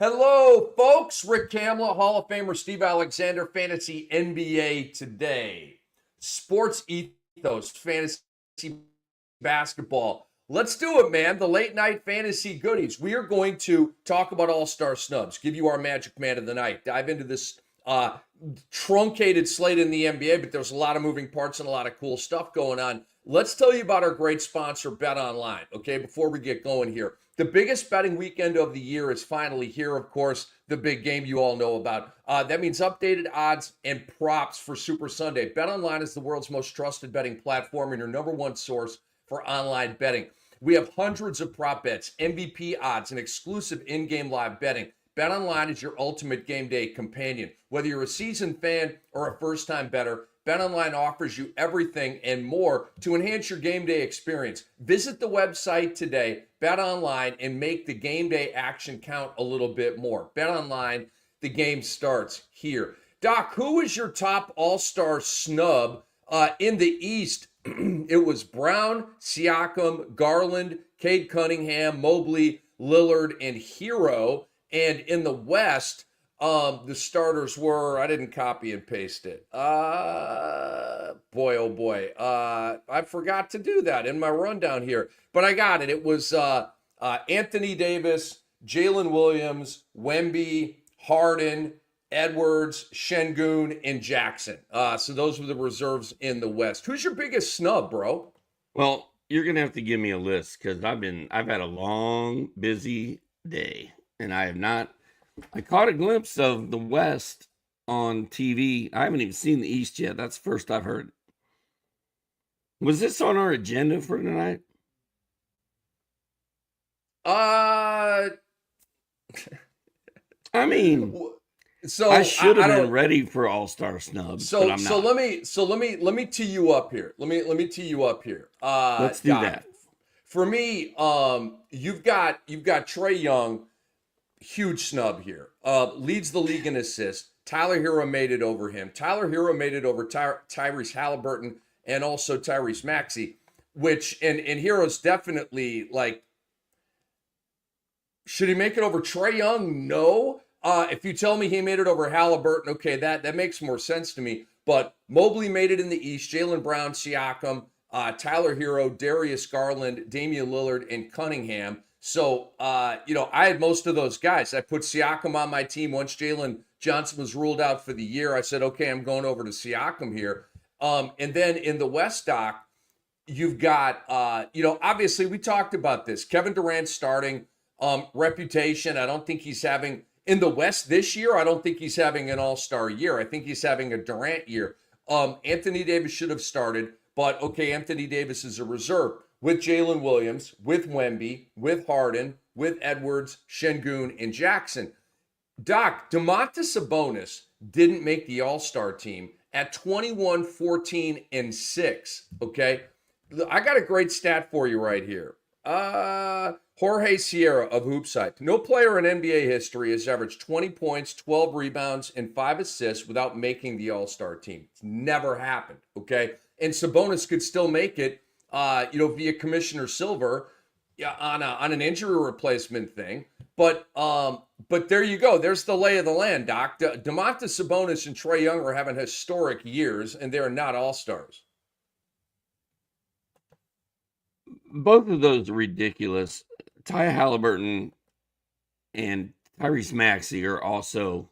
Hello, folks. Rick Kamla, Hall of Famer Steve Alexander, Fantasy NBA Today. Sports Ethos, Fantasy Basketball. Let's do it, man. The late night fantasy goodies. We are going to talk about all-star snubs, give you our magic man of the night, dive into this truncated slate in the NBA, but there's a lot of moving parts and a lot of cool stuff going on. Let's tell you about our great sponsor, Bet Online, okay, before we get going here. The biggest betting weekend of the year is finally here, of course, the big game you all know about. That means updated odds and props for Super Sunday. Bet Online is the world's most trusted betting platform and your number one source for online betting. We have hundreds of prop bets, MVP odds, and exclusive in-game live betting. BetOnline is your ultimate game day companion. Whether you're a seasoned fan or a first-time bettor, BetOnline offers you everything and more to enhance your game day experience. Visit the website today, BetOnline, and make the game day action count a little bit more. BetOnline, the game starts here. Doc, who is your top all-star snub in the East? It was Brown, Siakam, Garland, Cade Cunningham, Mobley, Lillard, and Hero. And in the West, the starters were, I didn't copy and paste it. Boy, oh boy. I forgot to do that in my rundown here, but I got it. It was Anthony Davis, Jalen Williams, Wemby, Harden, Edwards, Şengün, and Jackson. So those were the reserves in the West. Who's your biggest snub, bro? Well, you're gonna have to give me a list because I've had a long, busy day, and I caught a glimpse of the West on TV. I haven't even seen the East yet. That's the first I've heard. Was this on our agenda for tonight? I mean, so I should have been ready for all-star snubs, but I'm not. Let me tee you up here. Let me tee you up here. Let's do that. For me, you've got Trae Young, huge snub here. Leads the league in assists. Tyler Hero made it over him. Tyler Hero made it over Tyrese Halliburton and also Tyrese Maxey, which and Hero's definitely like. Should he make it over Trae Young? No. If you tell me he made it over Halliburton, okay, that makes more sense to me. But Mobley made it in the East. Jaylen Brown, Siakam, Tyler Hero, Darius Garland, Damian Lillard, and Cunningham. So, I had most of those guys. I put Siakam on my team. Once Jalen Johnson was ruled out for the year, I said, okay, I'm going over to Siakam here. And then in the West, Doc, you've got, obviously we talked about this. Kevin Durant starting, reputation. I don't think he's having, in the West this year, I don't think he's having an all-star year. I think he's having a Durant year. Anthony Davis should have started, but okay, Anthony Davis is a reserve with Jalen Williams, with Wemby, with Harden, with Edwards, Şengün, and Jackson. Doc, Domantas Sabonis didn't make the all-star team at 21, 14, and 6, okay? I got a great stat for you right here. Jorge Sierra of Hoopside. No player in NBA history has averaged 20 points, 12 rebounds, and 5 assists without making the all-star team. It's never happened, okay? And Sabonis could still make it, via Commissioner Silver on an injury replacement thing. But there you go. There's the lay of the land, Doc. Domantas Sabonis and Trae Young are having historic years, and they're not all-stars. Both of those are ridiculous. Ty Halliburton and Tyrese Maxey are also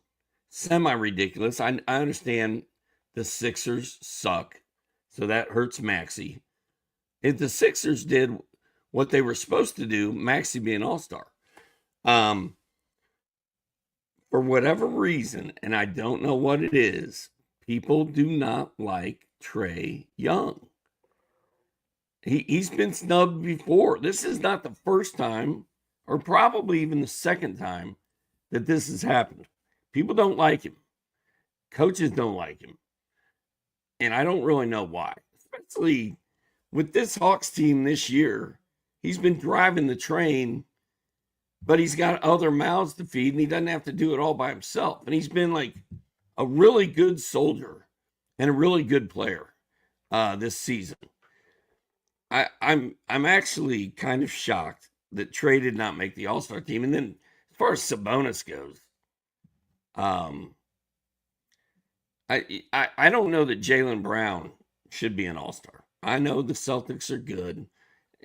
semi-ridiculous. I understand the Sixers suck, so that hurts Maxey. If the Sixers did what they were supposed to do, Maxey be an all-star. For whatever reason, and I don't know what it is, people do not like Trae Young. He's been snubbed before. This is not the first time, or probably even the second time, that this has happened. People don't like him. Coaches don't like him. And I don't really know why. Especially with this Hawks team this year, he's been driving the train, but he's got other mouths to feed, and he doesn't have to do it all by himself. And he's been like a really good soldier and a really good player this season. I'm actually kind of shocked that Trae did not make the All-Star team. And then far as Sabonis goes, I don't know that Jaylen Brown should be an all-star. I know the Celtics are good,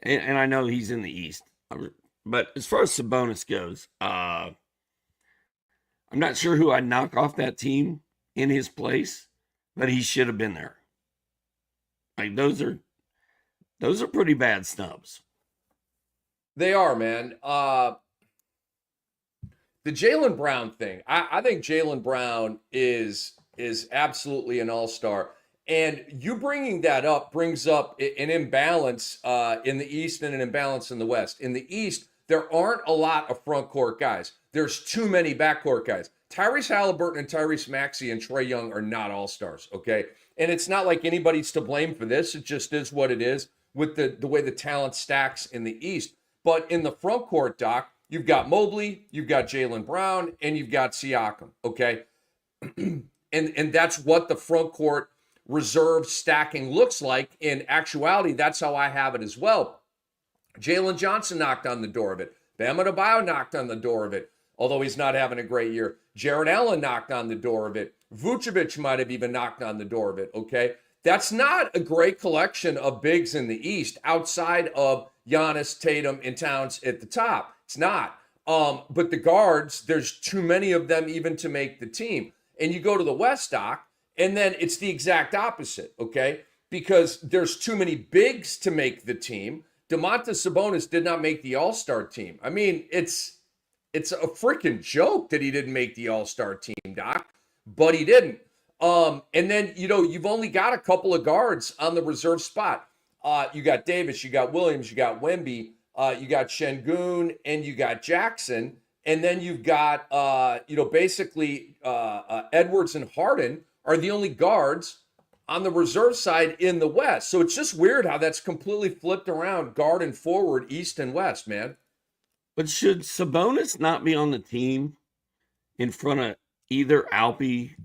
and I know he's in the East. But as far as Sabonis goes, I'm not sure who I'd knock off that team in his place, but he should have been there. Like those are pretty bad snubs. They are, man. The Jaylen Brown thing, I think Jaylen Brown is absolutely an all-star. And you bringing that up brings up an imbalance in the East and an imbalance in the West. In the East, there aren't a lot of front court guys. There's too many backcourt guys. Tyrese Halliburton and Tyrese Maxey and Trae Young are not all-stars, okay? And it's not like anybody's to blame for this. It just is what it is with the way the talent stacks in the East. But in the front court, Doc, you've got Mobley, you've got Jaylen Brown, and you've got Siakam, okay? and that's what the front court reserve stacking looks like. In actuality, that's how I have it as well. Jalen Johnson knocked on the door of it. Bam Adebayo knocked on the door of it, although he's not having a great year. Jarrett Allen knocked on the door of it. Vucevic might have even knocked on the door of it, okay? That's not a great collection of bigs in the East outside of Giannis, Tatum, and Towns at the top. It's not. But the guards, there's too many of them even to make the team. And you go to the West, Doc, and then it's the exact opposite, okay? Because there's too many bigs to make the team. Domantas Sabonis did not make the All-Star team. I mean, it's a freaking joke that he didn't make the All-Star team, Doc, but he didn't. And then, you've only got a couple of guards on the reserve spot. You got Davis, you got Williams, you got Wemby, you got Şengün, and you got Jackson. And then you've got, basically Edwards and Harden are the only guards on the reserve side in the West. So it's just weird how that's completely flipped around, guard and forward, East and West, man. But should Sabonis not be on the team in front of either Alpi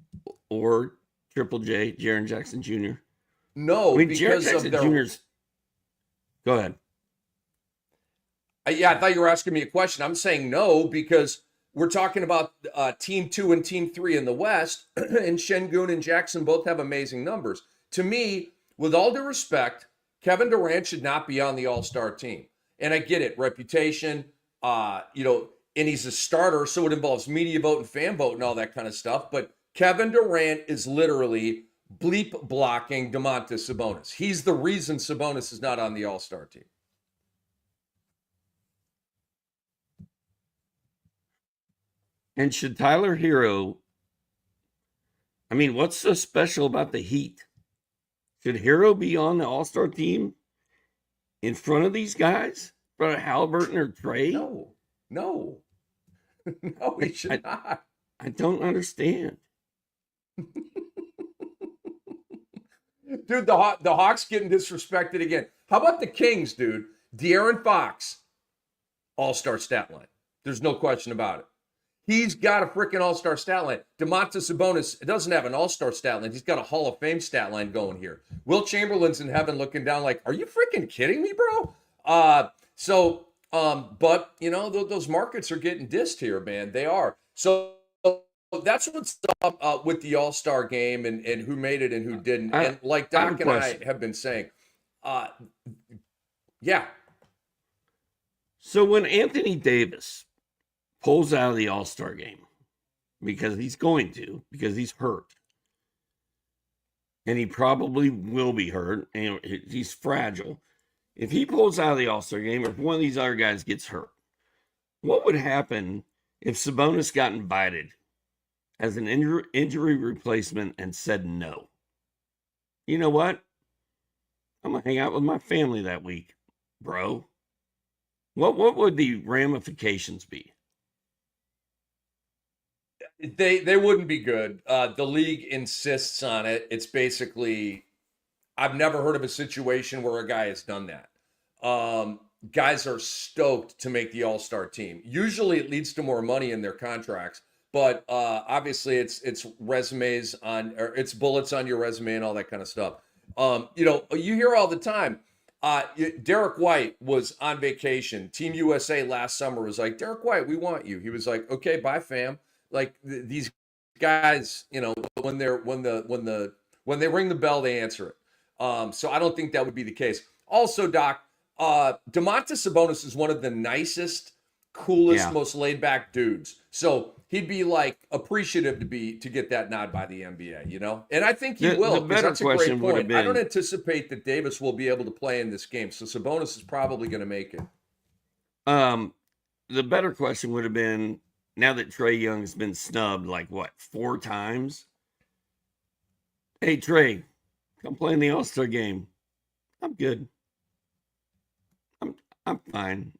or Triple J, Jaren Jackson Jr.? No, because Jaren Jackson Jr.'s... Go ahead. Yeah, I thought you were asking me a question. I'm saying no because we're talking about Team 2 and Team 3 in the West, and Şengün and Jackson both have amazing numbers. To me, with all due respect, Kevin Durant should not be on the All-Star team. And I get it, reputation, and he's a starter, so it involves media vote and fan vote and all that kind of stuff. But Kevin Durant is literally bleep blocking Domantas Sabonis. He's the reason Sabonis is not on the All-Star team. And should Tyler Hero, what's so special about the Heat? Should Hero be on the All-Star team in front of these guys? In front of Halliburton or Trae? No, he should not. I don't understand. Dude, the Hawks getting disrespected again. How about the Kings, dude? De'Aaron Fox, all-star stat line. There's no question about it. He's got a freaking all-star stat line. Domantas Sabonis doesn't have an all-star stat line. He's got a Hall of Fame stat line going here. Will Chamberlain's in heaven looking down like, are you freaking kidding me, bro? But, those markets are getting dissed here, man. They are. So that's what's up with the All-Star game and who made it and who didn't. And like Doc and I have been saying, yeah. So when Anthony Davis pulls out of the All-Star game, because he's hurt, and he probably will be hurt, and he's fragile. If he pulls out of the All-Star game, or if one of these other guys gets hurt, what would happen if Sabonis got invited as an injury replacement and said no? You know what? I'm going to hang out with my family that week, bro. What would the ramifications be? They wouldn't be good. The league insists on it. It's basically, I've never heard of a situation where a guy has done that. Guys are stoked to make the All-Star team. Usually it leads to more money in their contracts, but obviously it's resumes or it's bullets on your resume and all that kind of stuff. You hear all the time, Derek White was on vacation. Team USA last summer was like, Derek White, we want you. He was like, okay, bye, fam. Like these guys, when they ring the bell, they answer it. So I don't think that would be the case. Also, Doc, Domantas Sabonis is one of the nicest, coolest, most laid back dudes. So he'd be like appreciative to get that nod by the NBA, And I think he will, because that's a great point. I don't anticipate that Davis will be able to play in this game. So Sabonis is probably going to make it. The better question would have been, now that Trae Young's been snubbed 4 times. Hey, Trae, come play in the All-Star game. I'm good. I'm fine.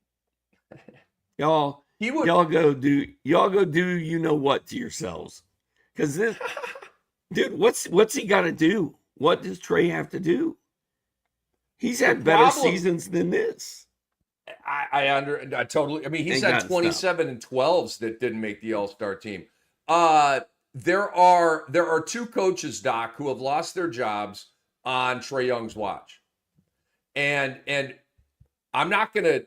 Y'all go do you know what to yourselves. Because this dude, what's he gotta do? What does Trae have to do? He's had better seasons than this. I totally. I mean, he's had 27 and 12s that didn't make the All-Star team. There are 2 coaches, Doc, who have lost their jobs on Trae Young's watch, and I'm not gonna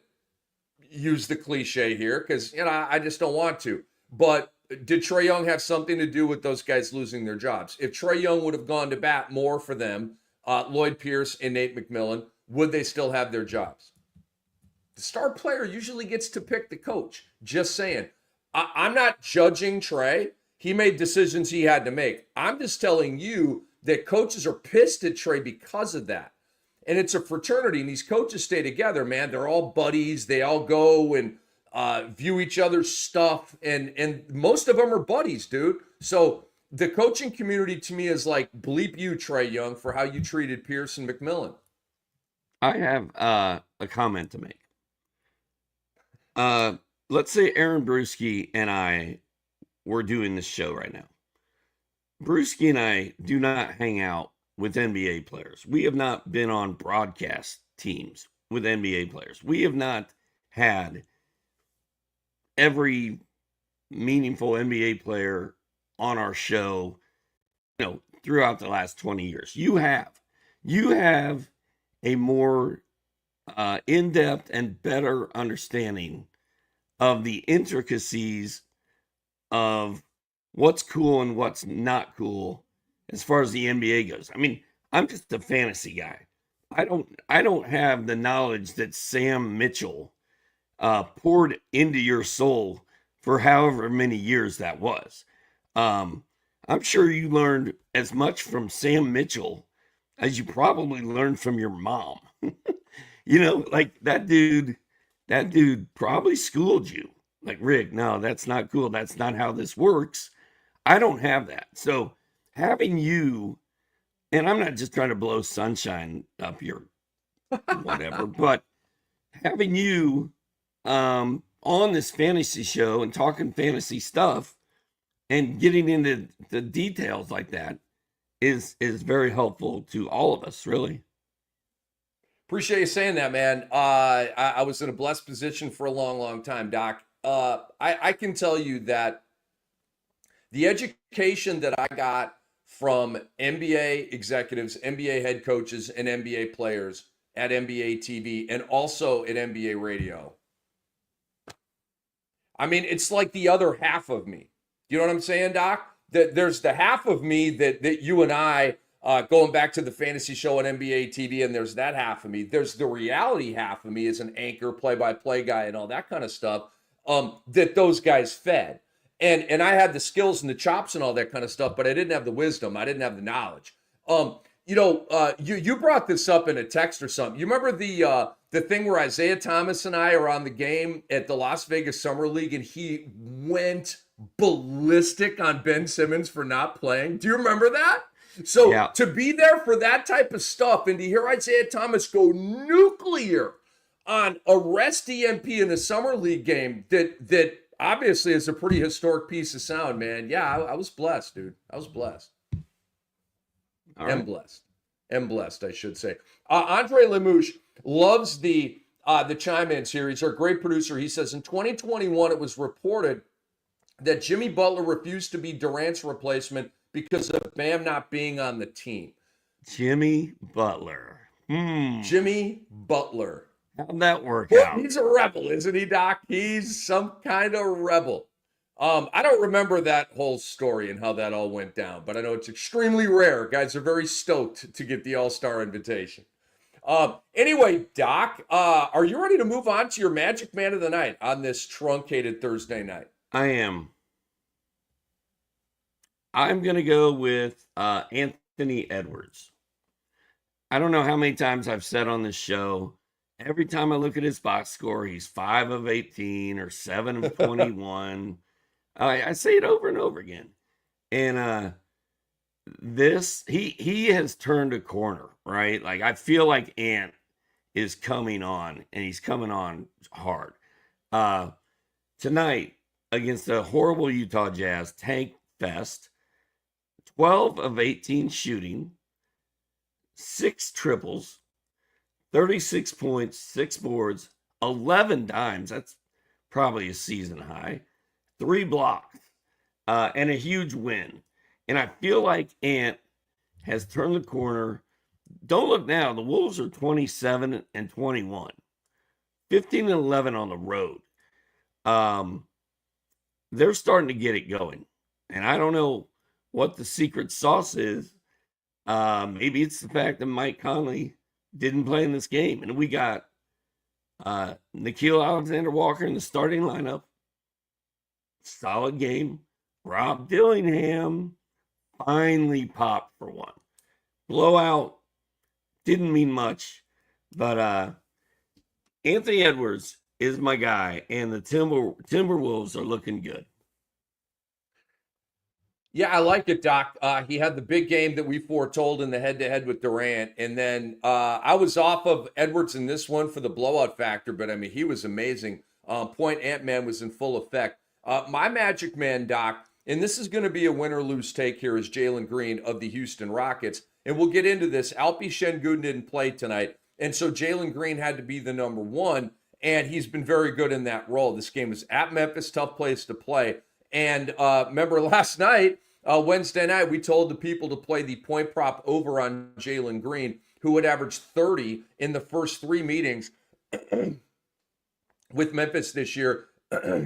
use the cliche here because I just don't want to. But did Trae Young have something to do with those guys losing their jobs? If Trae Young would have gone to bat more for them, Lloyd Pierce and Nate McMillan, would they still have their jobs? The star player usually gets to pick the coach. Just saying. I'm not judging Trae. He made decisions he had to make. I'm just telling you that coaches are pissed at Trae because of that. And it's a fraternity, and these coaches stay together, man. They're all buddies. They all go and view each other's stuff, and most of them are buddies, dude. So the coaching community to me is like, bleep you, Trae Young, for how you treated Pierce and McMillan. I have a comment to make. Let's say Aaron Brewski and I were doing this show right now. Brewski and I do not hang out with NBA players. We have not been on broadcast teams with NBA players. We have not had every meaningful NBA player on our show, throughout the last 20 years. You have a more in-depth and better understanding of the intricacies of what's cool and what's not cool as far as the NBA goes. I mean, I'm just a fantasy guy. I don't have the knowledge that Sam Mitchell poured into your soul for however many years that was. I'm sure you learned as much from Sam Mitchell as you probably learned from your mom. That dude probably schooled you. Like, Rick, no, that's not cool. That's not how this works. I don't have that. So having you, and I'm not just trying to blow sunshine up your whatever, but having you on this fantasy show and talking fantasy stuff and getting into the details like that is very helpful to all of us, really. Appreciate you saying that, man. I was in a blessed position for a long, long time, Doc. I can tell you that the education that I got from NBA executives, NBA head coaches, and NBA players at NBA TV and also at NBA radio, I mean, it's like the other half of me. You know what I'm saying, Doc? There's the half of me that you and I, going back to the fantasy show on NBA TV, and there's that half of me. There's the reality half of me as an anchor, play-by-play guy, and all that kind of stuff that those guys fed. And I had the skills and the chops and all that kind of stuff, but I didn't have the wisdom. I didn't have the knowledge. You brought this up in a text or something. You remember the thing where Isaiah Thomas and I are on the game at the Las Vegas Summer League, and he went ballistic on Ben Simmons for not playing? Do you remember that? So yeah. To be there for that type of stuff and to hear Isaiah Thomas go nuclear on a rest EMP in a Summer League game that obviously is a pretty historic piece of sound, man. Yeah, I was blessed, dude. I was blessed. All right. Am blessed, I should say. Andre Lemouche loves the chime-in series. Our great producer, he says, in 2021, it was reported that Jimmy Butler refused to be Durant's replacement because of Bam not being on the team. Jimmy Butler. Jimmy Butler. How'd that work Well, out? he's a rebel, isn't he, Doc? He's some kind of rebel. I don't remember that whole story and how that all went down, but I know it's extremely rare. Guys are very stoked to get the All-Star invitation. Anyway, Doc, are you ready to move on to your Magic Man of the Night on this truncated Thursday night? I am. I'm going to go with Anthony Edwards. I don't know how many times I've said on this show, every time I look at his box score, he's 5 of 18 or 7 of 21. I say it over and over again. And he has turned a corner, right? Like, I feel like Ant is coming on, and he's coming on hard. Tonight, against a horrible Utah Jazz tank fest, 12 of 18 shooting, 6 triples, 36 points, 6 boards, 11 dimes. That's probably a season high. 3 blocks, and a huge win. And I feel like Ant has turned the corner. Don't look now. The Wolves are 27 and 21, 15 and 11 on the road. They're starting to get it going. And I don't know what the secret sauce is. Maybe it's the fact that Mike Conley didn't play in this game. And we got Nickeil Alexander-Walker in the starting lineup. Solid game. Rob Dillingham finally popped for one. Blowout didn't mean much, but Anthony Edwards is my guy, and the Timberwolves are looking good. Yeah, I like it, Doc. He had the big game that we foretold in the head-to-head with Durant, and then I was off of Edwards in this one for the blowout factor, but I mean, he was amazing. Point Ant-Man was in full effect. My Magic Man, Doc, and this is going to be a win or lose take here, is Jalen Green of the Houston Rockets, and we'll get into this. Alpi Şengün didn't play tonight, and so Jalen Green had to be the number one, and he's been very good in that role. This game was at Memphis, tough place to play. And remember last night, Wednesday night, we told the people to play the point prop over on Jalen Green, who would average 30 in the first 3 meetings with Memphis this year.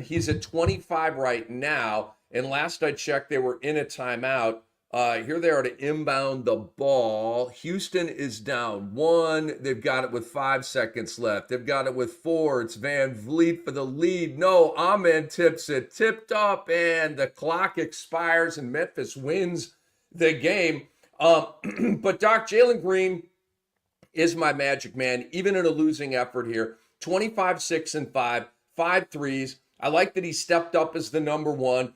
He's at 25 right now. And last I checked, they were in a timeout. Here they are to inbound the ball. Houston is down 1. They've got it with 5 seconds left. They've got it with 4. It's Van Vliet for the lead. No, Amen tips it. Tipped up, and the clock expires, and Memphis wins the game. But Doc, Jalen Green is my Magic Man, even in a losing effort here. 25, 6, and 5, 5 threes. I like that he stepped up as the number one.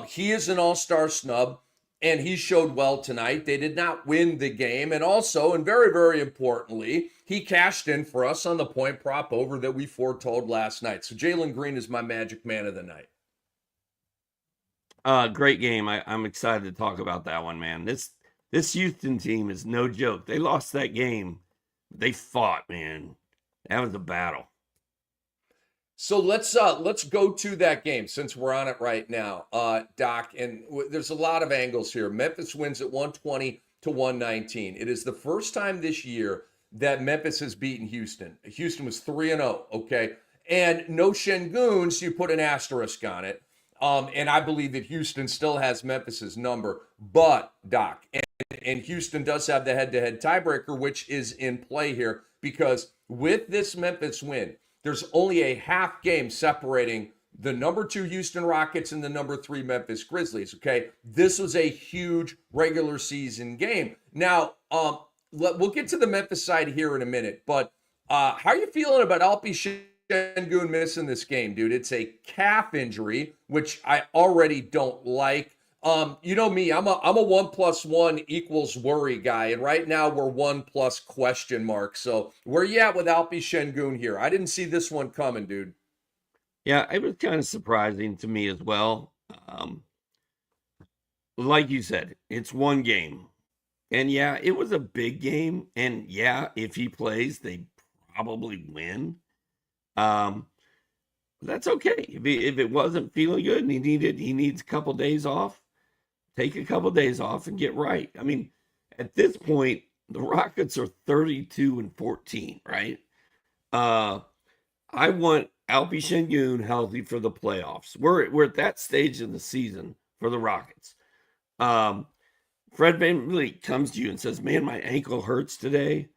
He is an all-star snub, and he showed well tonight. They did not win the game. And also, and very, very importantly, he cashed in for us on the point prop over that we foretold last night. So Jalen Green is my Magic Man of the night. Great game. I'm excited to talk about that one, man. This Houston team is no joke. They lost that game. They fought, man. That was a battle. So let's go to that game since we're on it right now, Doc. And there's a lot of angles here. Memphis wins at 120 to 119. It is the first time this year that Memphis has beaten Houston. Houston was 3-0, okay? And no Şengün, so you put an asterisk on it. And I believe that Houston still has Memphis's number. But, Doc, and Houston does have the head-to-head tiebreaker, which is in play here, because with this Memphis win, there's only a half game separating the number 2 Houston Rockets and the number 3 Memphis Grizzlies, okay? This was a huge regular season game. Now, we'll get to the Memphis side here in a minute, but how are you feeling about Alpi Şengün missing this game, dude? It's a calf injury, which I already don't like. You know me, I'm a 1 + 1 = worry guy, and right now we're 1 + question mark. So where you at with Alpi Şengün here? I didn't see this one coming, dude. Yeah, it was kind of surprising to me as well. Like you said, it's one game. And yeah, it was a big game. And yeah, if he plays, they probably win. That's okay. If it wasn't feeling good and he needs a couple days off, take a couple days off and get right. I mean, at this point, the Rockets are 32-14, right? I want Alpi Şengün healthy for the playoffs. We're at that stage of the season for the Rockets. Fred VanVleet comes to you and says, "Man, my ankle hurts today.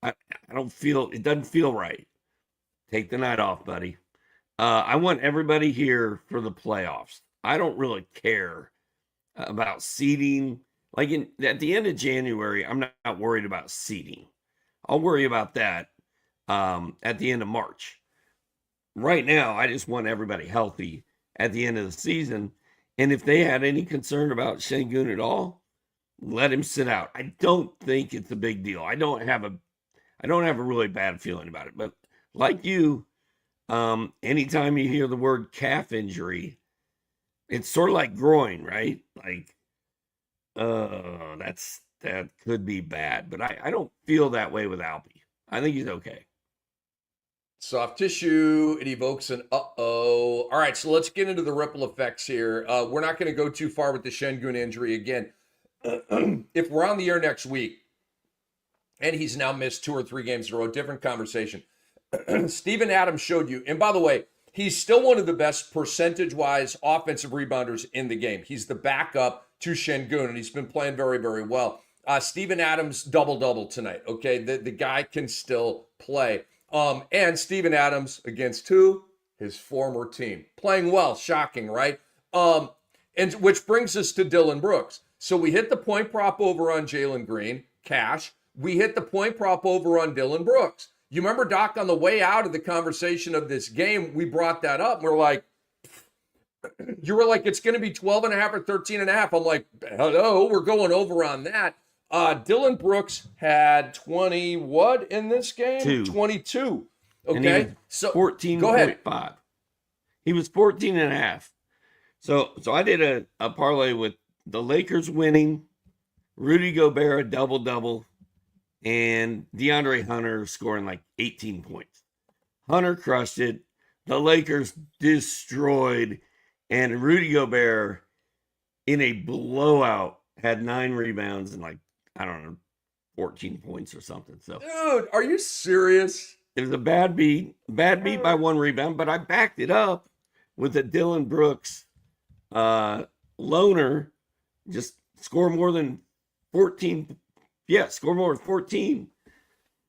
I don't feel it. Doesn't feel right. Take the night off, buddy." I want everybody here for the playoffs. I don't really care about seeding. Like at the end of January, I'm not worried about seeding. I'll worry about that at the end of March. Right now, I just want everybody healthy at the end of the season. And if they had any concern about Şengün at all, let him sit out. I don't think it's a big deal. I don't have a really bad feeling about it. But like you, anytime you hear the word calf injury, it's sort of like groin, right? Like, that could be bad. But I don't feel that way with Alpi. I think he's okay. Soft tissue, it evokes an uh-oh. All right, so let's get into the ripple effects here. We're not going to go too far with the Şengün injury again. If we're on the air next week, and he's now missed 2 or 3 games in a row, different conversation. Steven Adams showed you, and by the way, he's still one of the best percentage-wise offensive rebounders in the game. He's the backup to Şengün, and he's been playing very, very well. Steven Adams, double-double tonight, okay? The guy can still play. And Steven Adams against who? His former team. Playing well, shocking, right? And which brings us to Dillon Brooks. So we hit the point prop over on Jalen Green, cash. We hit the point prop over on Dillon Brooks. You remember, Doc, on the way out of the conversation of this game, we brought that up. We're like, you were like, it's going to be 12.5 or 13.5. I'm like, hello, we're going over on that. Dillon Brooks had 20 what in this game? 22. Okay. So 14.5. He was 14.5. So I did a parlay with the Lakers winning, Rudy Gobert a double-double, and DeAndre Hunter scoring like 18 points. Hunter crushed it. The Lakers destroyed, and Rudy Gobert in a blowout had 9 rebounds and like, I don't know, 14 points or something. So, dude, are you serious? It was a bad beat by 1 rebound, but I backed it up with a Dillon Brooks loner, just score more than 14. Yeah, score more than 14.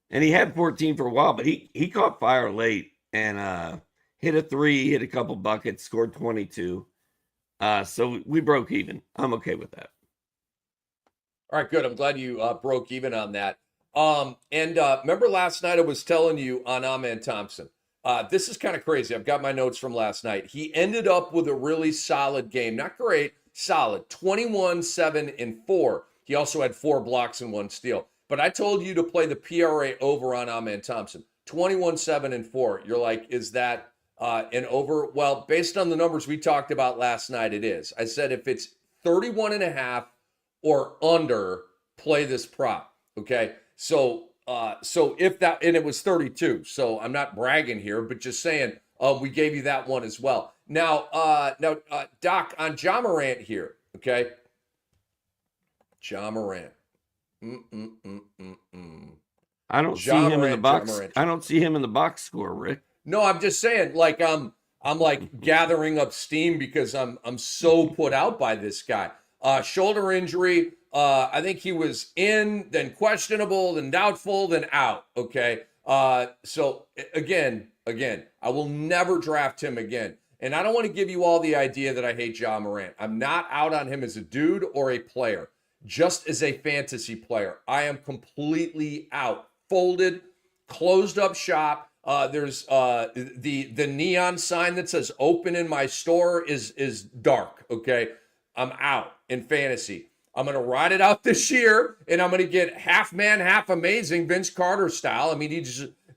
And he had 14 for a while, but he caught fire late and hit a 3, hit a couple buckets, scored 22. So we broke even. I'm okay with that. All right, good. I'm glad you broke even on that. And remember last night I was telling you on Amen Thompson. This is kind of crazy. I've got my notes from last night. He ended up with a really solid game. Not great, solid. 21, 7, and 4. He also had 4 blocks and 1 steal. But I told you to play the PRA over on Amen Thompson. 21, 7, and 4. You're like, is that an over? Well, based on the numbers we talked about last night, it is. I said if it's 31.5 or under, play this prop. Okay. So if that, and it was 32. So I'm not bragging here, but just saying, we gave you that one as well. Now, Doc, on Ja Morant here. Okay. Ja Morant. I don't see him in the box. I don't see him in the box score, Rick. No, I'm just saying, like I'm like gathering up steam because I'm so put out by this guy. Shoulder injury. I think he was in, then questionable, then doubtful, then out. Okay. So again, I will never draft him again. And I don't want to give you all the idea that I hate Ja Morant. I'm not out on him as a dude or a player. Just as a fantasy player, I am completely out. Folded, closed up shop. There's the neon sign that says open in my store is dark. Okay. I'm out in fantasy. I'm going to ride it out this year, and I'm going to get half man, half amazing, Vince Carter style. I mean,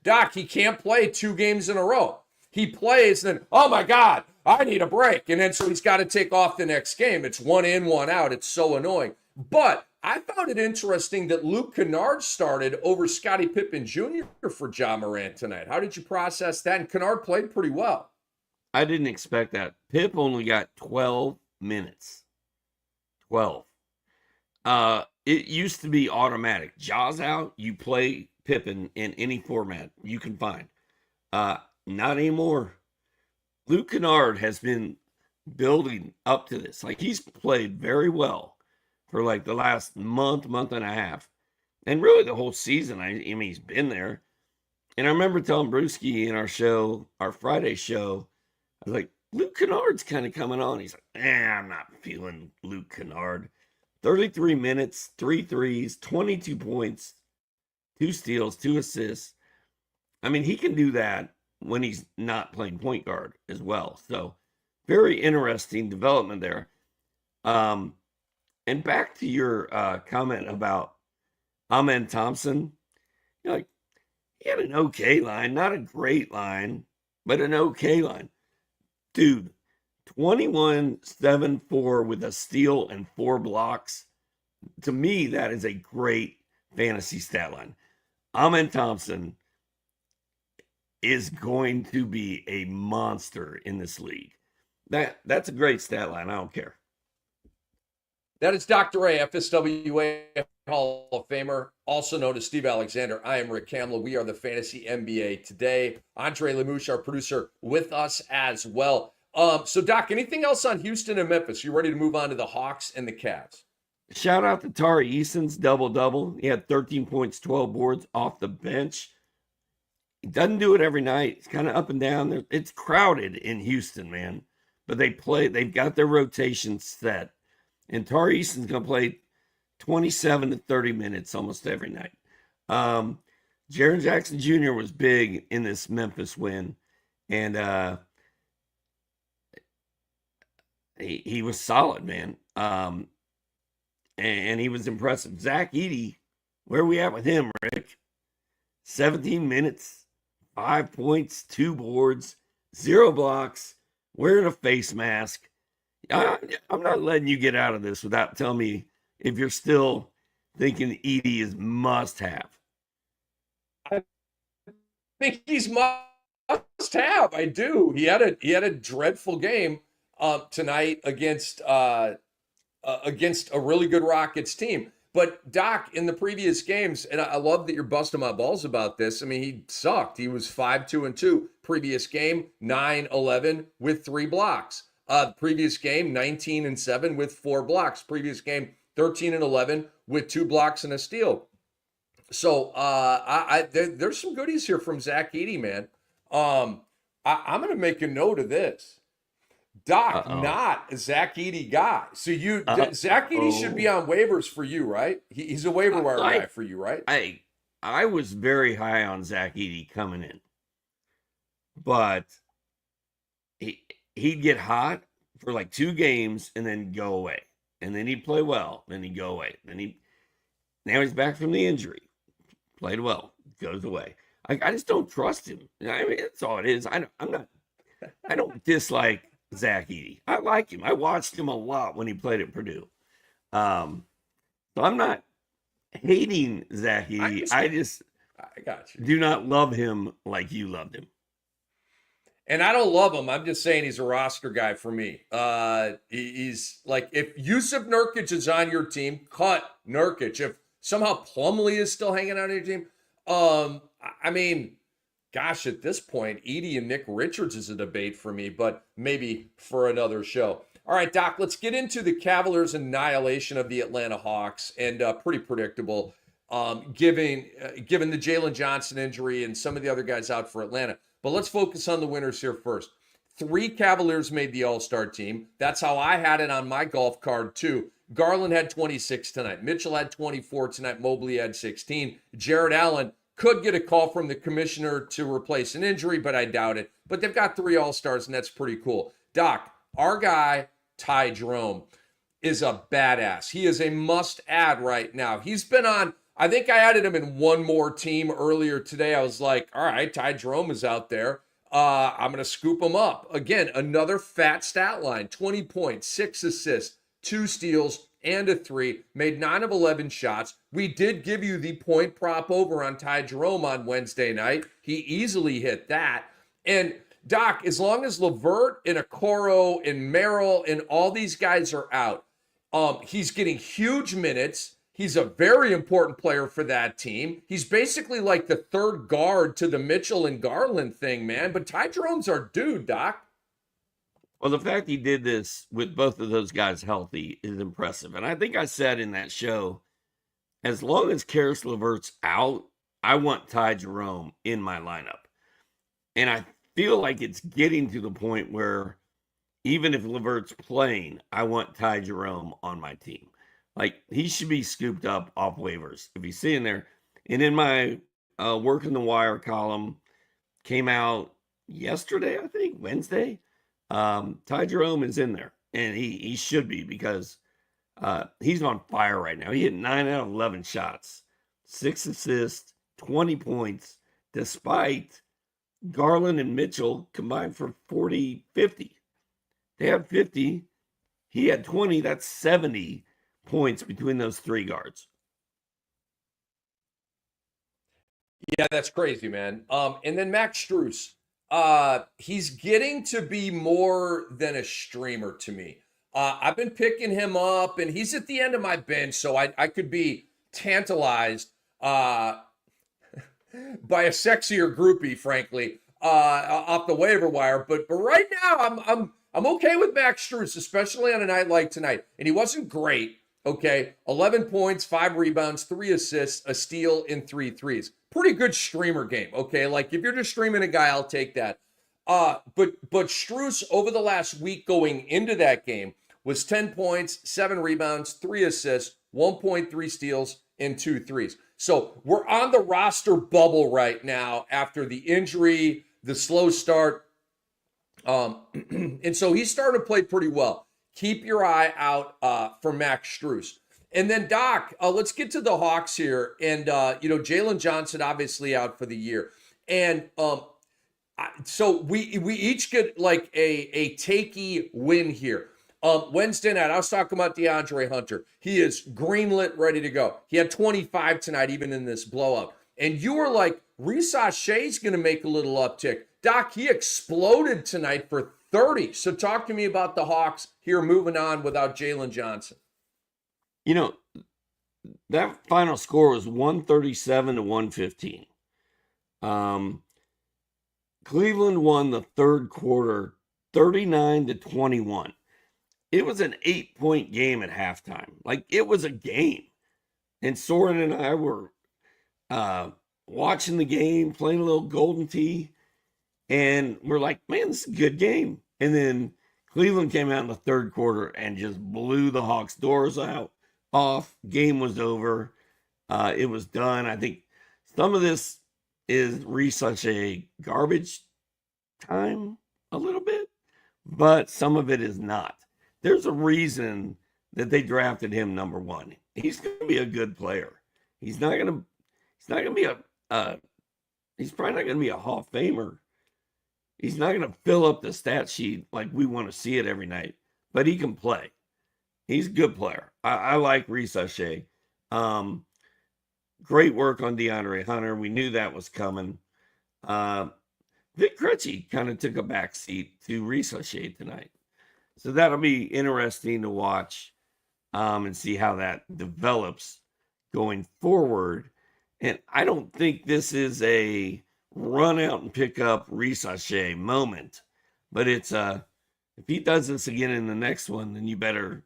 Doc, he can't play 2 games in a row. He plays, and then, oh my God, I need a break. And then so he's got to take off the next game. It's 1 in, 1 out. It's so annoying. But I found it interesting that Luke Kennard started over Scottie Pippen Jr. for Ja Morant tonight. How did you process that? And Kennard played pretty well. I didn't expect that. Pip only got 12 minutes. 12. it used to be automatic. Jaws out, you play Pippen in any format you can find. Not anymore. Luke Kennard has been building up to this. Like, he's played very well for like the last month and a half, and really the whole season. I mean, he's been there. And I remember telling Brewski in our show, our Friday show, I was like, Luke Kennard's kind of coming on. He's like, I'm not feeling Luke Kennard. 33 minutes, 3 threes, 22 points, 2 steals, 2 assists. I mean, he can do that when he's not playing point guard as well. So very interesting development there. And back to your comment about Amen Thompson, like, he had an okay line, not a great line, but an okay line. Dude, 21, 7, 4 with a steal and 4 blocks. To me, that is a great fantasy stat line. Amen Thompson is going to be a monster in this league. That's a great stat line. I don't care. That is Dr. A, FSWA Hall of Famer, also known as Steve Alexander. I am Rick Kamla. We are the Fantasy NBA today. Andre Lemouche, our producer, with us as well. So, Doc, anything else on Houston and Memphis? You ready to move on to the Hawks and the Cavs? Shout out to Tari Eason's double-double. He had 13 points, 12 boards off the bench. He doesn't do it every night. It's kind of up and down. It's crowded in Houston, man. But they've got their rotation set. And Tari Eason's going to play 27 to 30 minutes almost every night. Jaren Jackson Jr. was big in this Memphis win. And he was solid, man. And he was impressive. Zach Edey, where are we at with him, Rick? 17 minutes, 5 points, 2 boards, 0 blocks, wearing a face mask. I'm not letting you get out of this without telling me if you're still thinking Edey is must-have. I think he's must-have. I do. He had a dreadful game tonight against a really good Rockets team. But Doc, in the previous games, and I love that you're busting my balls about this. I mean, he sucked. He was 5-2-2. Previous game, 9-11 with 3 blocks. Previous game, 19-7 with 4 blocks. Previous game, 13-11 with 2 blocks and a steal. So there's some goodies here from Zach Edey, man. I'm going to make a note of this. Doc, not a Zach Edey guy. So Zach Edey should be on waivers for you, right? He's a waiver wire guy for you, right? I was very high on Zach Edey coming in, but he'd get hot for like 2 games and then go away, and then he'd play well, then he'd go away, now he's back from the injury, played well, goes away. I just don't trust him. I mean, that's all it is. I don't dislike Zach Edey. I like him. I watched him a lot when he played at Purdue. So I'm not hating Zach Edey. I got you. Do not love him like you loved him. And I don't love him. I'm just saying he's a roster guy for me. He's like, if Yusuf Nurkic is on your team, cut Nurkic. If somehow Plumlee is still hanging out on your team, I mean, gosh, at this point, Edey and Nick Richards is a debate for me, but maybe for another show. All right, Doc, let's get into the Cavaliers' annihilation of the Atlanta Hawks, and pretty predictable, given the Jalen Johnson injury and some of the other guys out for Atlanta. But let's focus on the winners here first. 3 Cavaliers made the All-Star team. That's how I had it on my golf card, too. Garland had 26 tonight. Mitchell had 24 tonight. Mobley had 16. Jared Allen could get a call from the commissioner to replace an injury, but I doubt it. But they've got 3 All-Stars, and that's pretty cool. Doc, our guy, Ty Jerome, is a badass. He is a must-add right now. He's been on, I think I added him in one more team earlier today. I was like, all right, Ty Jerome is out there. I'm going to scoop him up. Again, another fat stat line, 20 points, 6 assists, 2 steals, and a 3, made 9 of 11 shots. We did give you the point prop over on Ty Jerome on Wednesday night. He easily hit that. And Doc, as long as LeVert and Okoro and Merrill and all these guys are out, he's getting huge minutes. He's a very important player for that team. He's basically like the third guard to the Mitchell and Garland thing, man. But Ty Jerome's our dude, Doc. Well, the fact he did this with both of those guys healthy is impressive. And I think I said in that show, as long as Karis LeVert's out, I want Ty Jerome in my lineup. And I feel like it's getting to the point where even if LeVert's playing, I want Ty Jerome on my team. Like, he should be scooped up off waivers if he's sitting there. And in my Work in the Wire column, came out yesterday, I think, Wednesday. Ty Jerome is in there, and he should be, because he's on fire right now. He hit 9 out of 11 shots, 6 assists, 20 points, despite Garland and Mitchell combined for 40, 50. They have 50. He had 20. That's 70 points between those three guards. Yeah, that's crazy, man. And then Max Strus, he's getting to be more than a streamer to me. I've been picking him up, and he's at the end of my bench, so I could be tantalized by a sexier groupie, frankly, off the waiver wire. But right now, I'm okay with Max Strus, especially on a night like tonight. And he wasn't great. Okay, 11 points, 5 rebounds, 3 assists, a steal, and 3 threes. Pretty good streamer game. Okay, like if you're just streaming a guy, I'll take that. But Strus over the last week going into that game was 10 points, 7 rebounds, 3 assists, 1.3 steals, and 2 threes. So we're on the roster bubble right now after the injury, the slow start. And so he's starting to play pretty well. Keep your eye out for Max Strus. And then, Doc, let's get to the Hawks here. And, Jalen Johnson obviously out for the year. And so we each get like a takey win here. Wednesday night, I was talking about DeAndre Hunter. He is greenlit, ready to go. He had 25 tonight, even in this blowout. And you were like, Risa Shea's going to make a little uptick. Doc, he exploded tonight for 30. So talk to me about the Hawks here moving on without Jalen Johnson. That final score was 137 to 115. Cleveland won the third quarter 39 to 21. It was an 8-point game at halftime. Like, it was a game. And Soren and I were watching the game, playing a little Golden Tee. And we're like, man, this is a good game. And then Cleveland came out in the third quarter and just blew the Hawks' doors off. Game was over. It was done. I think some of this is such a garbage time a little bit, but some of it is not. There's a reason that they drafted him number 1. He's going to be a good player. He's probably not going to be a Hall of Famer. He's not going to fill up the stat sheet like we want to see it every night, but he can play. He's a good player. I like Risa Shea. Great work on DeAndre Hunter. We knew that was coming. Vic Krejci kind of took a back seat to Risa Shea tonight. So that'll be interesting to watch and see how that develops going forward. And I don't think this is a run out and pick up Risa Shea moment, but it's if he does this again in the next one, then you better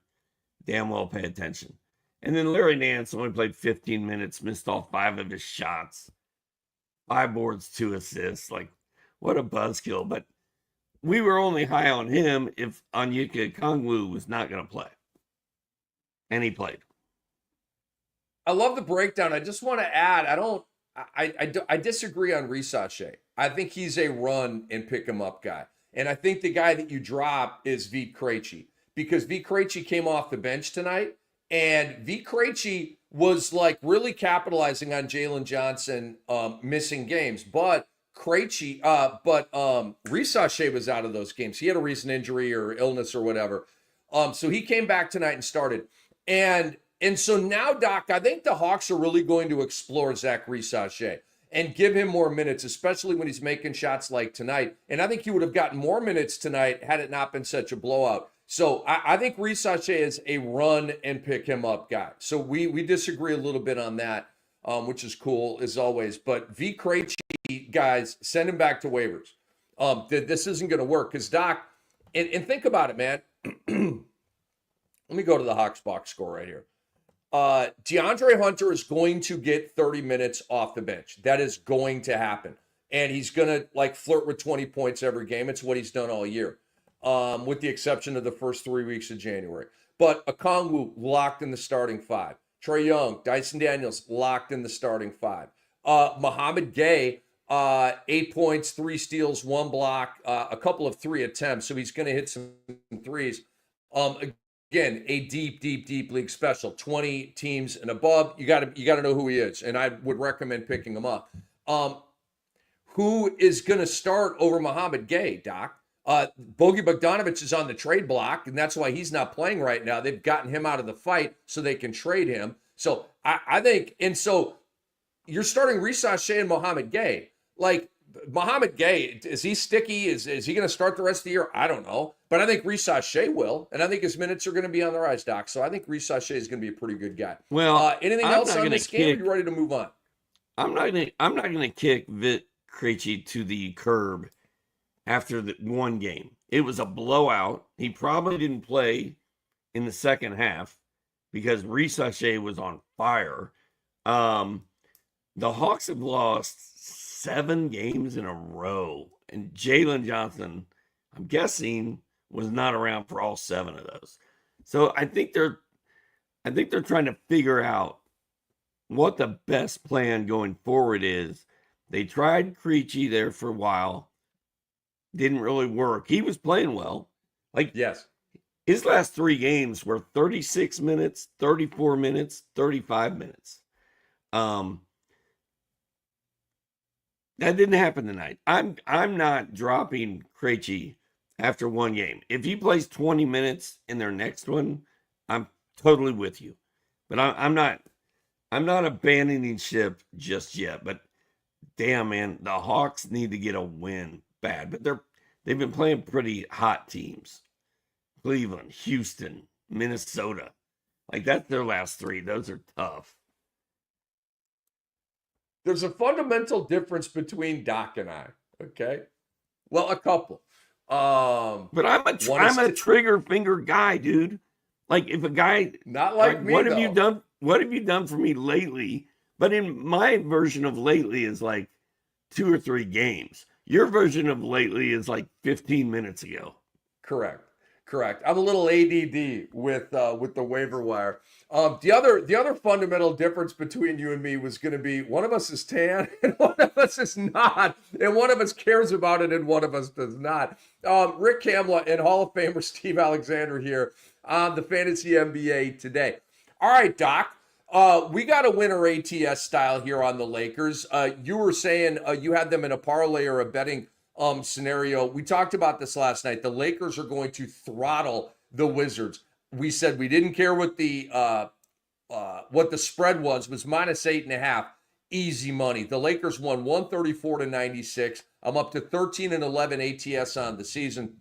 damn well pay attention. And then Larry Nance only played 15 minutes, missed all 5 of his shots, 5 boards, 2 assists. Like, what a buzzkill. But we were only high on him if Onyeka Okongwu was not going to play. And he played. I love the breakdown. I just want to add, I disagree on Risa Shea. I think he's a run and pick him up guy. And I think the guy that you drop is Vit Krejci, because Vit Krejci came off the bench tonight, and Vit Krejci was like really capitalizing on Jalen Johnson missing games. But Risa Shea was out of those games. He had a recent injury or illness or whatever. So he came back tonight and started. And so now, Doc, I think the Hawks are really going to explore Zach Risa Shea and give him more minutes, especially when he's making shots like tonight. And I think he would have gotten more minutes tonight had it not been such a blowout. So I think Reese Sachet is a run and pick him up guy. So we disagree a little bit on that, which is cool as always. But V. Krejci, guys, send him back to waivers. This isn't going to work because Doc, and think about it, man. Let me go to the Hawks box score right here. DeAndre Hunter is going to get 30 minutes off the bench. That is going to happen. And he's going to like flirt with 20 points every game. It's what he's done all year, with the exception of the first 3 weeks of January. But Okongwu locked in the starting five. Trae Young, Dyson Daniels locked in the starting five. Mohamed Gay, 8 points, 3 steals, 1 block, a couple of 3 attempts. So he's going to hit some threes. Again, a deep league special. 20 teams and above. You got to know who he is, and I would recommend picking him up. Who is going to start over Mohamed Gay, Doc? Bogey Bogdanovic is on the trade block, and that's why he's not playing right now. They've gotten him out of the fight so they can trade him. So I think, and so you're starting Reese Sachet and Mohamed Gay. Like, Mohamed Gay, is he sticky? Is he going to start the rest of the year? I don't know. But I think Reese Sachet will, and I think his minutes are going to be on the rise, Doc. So I think Reese Sachet is going to be a pretty good guy. Well, anything else on this game? Are you ready to move on? I'm not gonna kick Vic Krejci to the curb after the one game. It was a blowout. He probably didn't play in the second half because Reese Sachet was on fire. The Hawks have lost 7 games in a row, and Jalen Johnson, I'm guessing, was not around for all 7 of those. So I think they're trying to figure out what the best plan going forward is. They tried Krejci there for a while, didn't really work. He was playing well. Like, yes, his last 3 games were 36 minutes, 34 minutes, 35 minutes. That didn't happen tonight. I'm not dropping Krejci after one game. If he plays 20 minutes in their next one, I'm totally with you. But I'm not abandoning ship just yet. But damn, man, the Hawks need to get a win bad. But they've been playing pretty hot teams. Cleveland, Houston, Minnesota. Like, that's their last 3. Those are tough. There's a fundamental difference between Doc and I, okay? Well, a couple. But I'm a trigger finger guy, dude. Like, if a guy not like me, what have you done? What have you done for me lately? But in my version of lately is like 2 or 3 games. Your version of lately is like 15 minutes ago. Correct. I'm a little ADD with the waiver wire. The other fundamental difference between you and me was going to be one of us is tan and one of us is not, and one of us cares about it and one of us does not. Rick Kamla and Hall of Famer Steve Alexander here on the Fantasy NBA today. All right, Doc. We got a winner ATS style here on the Lakers. You were saying you had them in a parlay or a betting scenario. We talked about this last night. The Lakers are going to throttle the Wizards. We said we didn't care what the spread was -8.5. Easy money. The Lakers won 134-96. I'm up to 13-11 ATS on the season.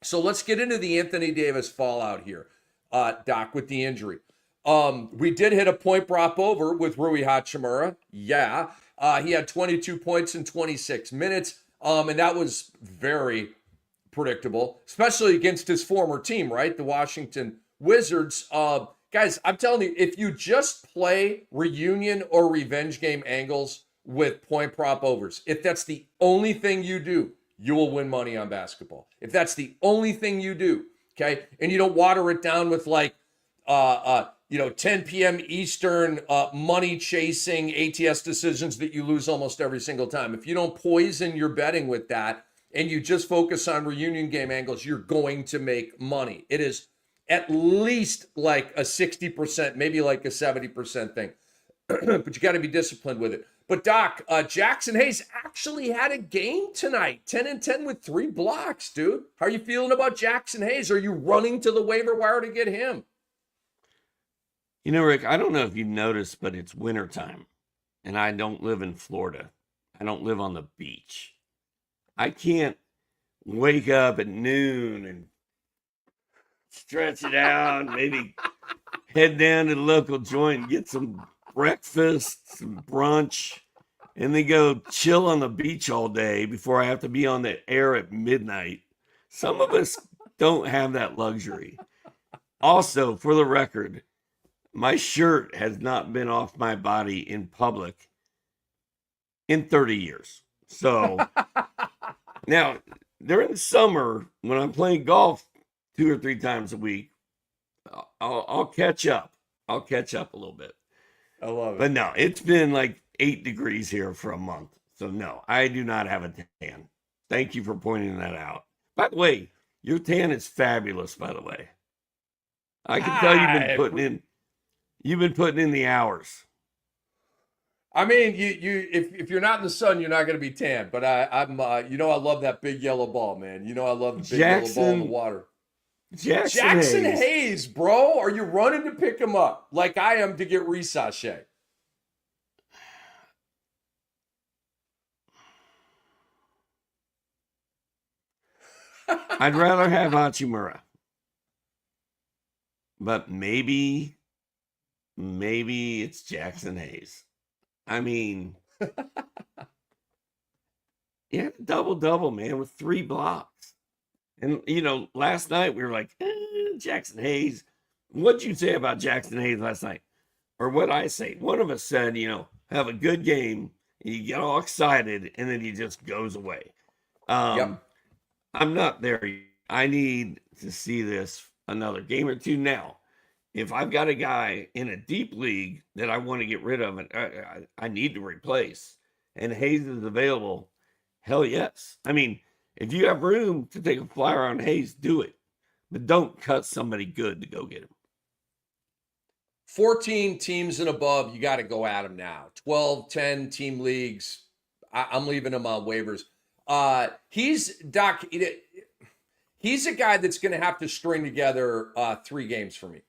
So let's get into the Anthony Davis fallout here, Doc, with the injury. We did hit a point prop over with Rui Hachimura. Yeah. He had 22 points in 26 minutes. And that was very predictable, especially against his former team, right? The Washington Wizards. Guys, I'm telling you, if you just play reunion or revenge game angles with point prop overs, if that's the only thing you do, you will win money on basketball. If that's the only thing you do, okay? And you don't water it down with like, 10 p.m. Eastern money chasing ATS decisions that you lose almost every single time. If you don't poison your betting with that and you just focus on reunion game angles, you're going to make money. It is at least like a 60%, maybe like a 70% thing. But you got to be disciplined with it. But Doc, Jackson Hayes actually had a game tonight. 10-10 with 3 blocks, dude. How are you feeling about Jackson Hayes? Are you running to the waiver wire to get him? You know, Rick, I don't know if you noticed, but it's wintertime, and I don't live in Florida. I don't live on the beach. I can't wake up at noon and stretch it out, maybe head down to the local joint and get some breakfast, some brunch, and then go chill on the beach all day before I have to be on the air at midnight. Some of us don't have that luxury. Also, for the record, my shirt has not been off my body in public in 30 years. So now, during the summer, when I'm playing golf 2 or 3 times a week, I'll catch up. I'll catch up a little bit. I love it. But no, it's been like 8 degrees here for a month. So no, I do not have a tan. Thank you for pointing that out. By the way, your tan is fabulous, by the way. I can tell you've been putting in the hours. I mean, if you're not in the sun, you're not going to be tan. But I'm I love that big yellow ball, man. I love the big yellow ball in the water. Jackson Hayes, bro. Are you running to pick him up like I am to get Risashe? I'd rather have Hachimura. But maybe it's Jackson Hayes. I mean, yeah, double, man, with 3 blocks. And, last night we were like, Jackson Hayes. What'd you say about Jackson Hayes last night? Or what'd I say? One of us said, have a good game. And you get all excited, and then he just goes away. Yep. I'm not there yet. I need to see this another game or two now. If I've got a guy in a deep league that I want to get rid of and I need to replace, and Hayes is available, hell yes. I mean, if you have room to take a flyer on Hayes, do it. But don't cut somebody good to go get him. 14 teams and above, you got to go at him now. 12, 10 team leagues, I'm leaving him on waivers. He's a guy that's going to have to string together 3 games for me.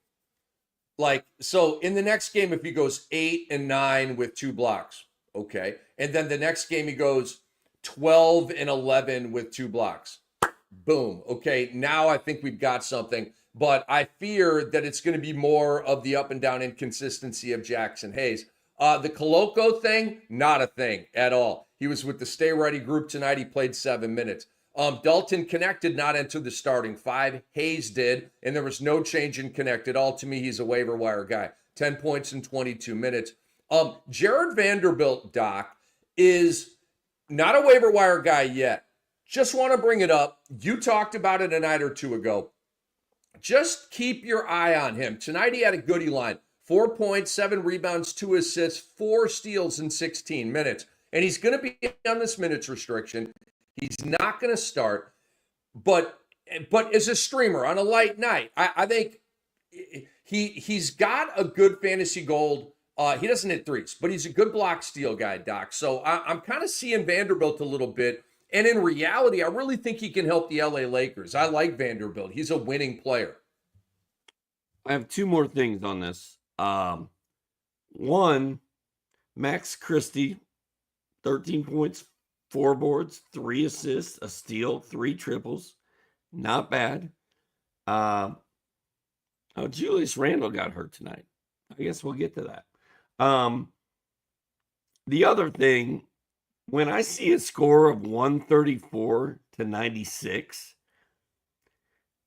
So in the next game, if he goes 8 and 9 with 2 blocks, okay. And then the next game, he goes 12 and 11 with 2 blocks. Boom. Okay. Now I think we've got something, but I fear that it's going to be more of the up and down inconsistency of Jackson Hayes. The Coloco thing, not a thing at all. He was with the Stay Ready group tonight. He played 7 minutes. Dalton Connect did not enter the starting 5. Hayes did, and there was no change in Connect at all. To me, he's a waiver wire guy. 10 points in 22 minutes. Jared Vanderbilt, Doc, is not a waiver wire guy yet. Just want to bring it up. You talked about it a night or 2 ago. Just keep your eye on him. Tonight he had a goodie line. 4 points, 7 rebounds, 2 assists, 4 steals in 16 minutes. And he's going to be on this minutes restriction. He's not going to start, but as a streamer on a light night, I think he's got a good fantasy gold. He doesn't hit threes, but he's a good block steal guy, Doc. So I'm kind of seeing Vanderbilt a little bit. And in reality, I really think he can help the LA Lakers. I like Vanderbilt. He's a winning player. I have 2 more things on this. One, Max Christie, 13 points, 4 boards, 3 assists, a steal, 3 triples. Not bad. Julius Randle got hurt tonight. I guess we'll get to that. The other thing, when I see a score of 134 to 96,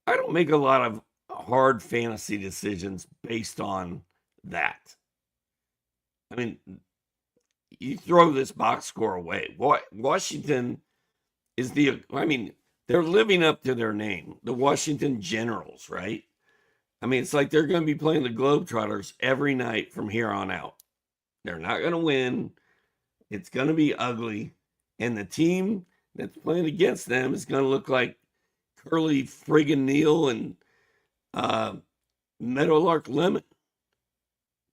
I don't make a lot of hard fantasy decisions based on that. I mean, you throw this box score away. Washington is they're living up to their name, the Washington Generals, right? I mean, it's like they're going to be playing the Globetrotters every night from here on out. They're not going to win. It's going to be ugly. And the team that's playing against them is going to look like Curly friggin' Neal and Meadowlark Lemon.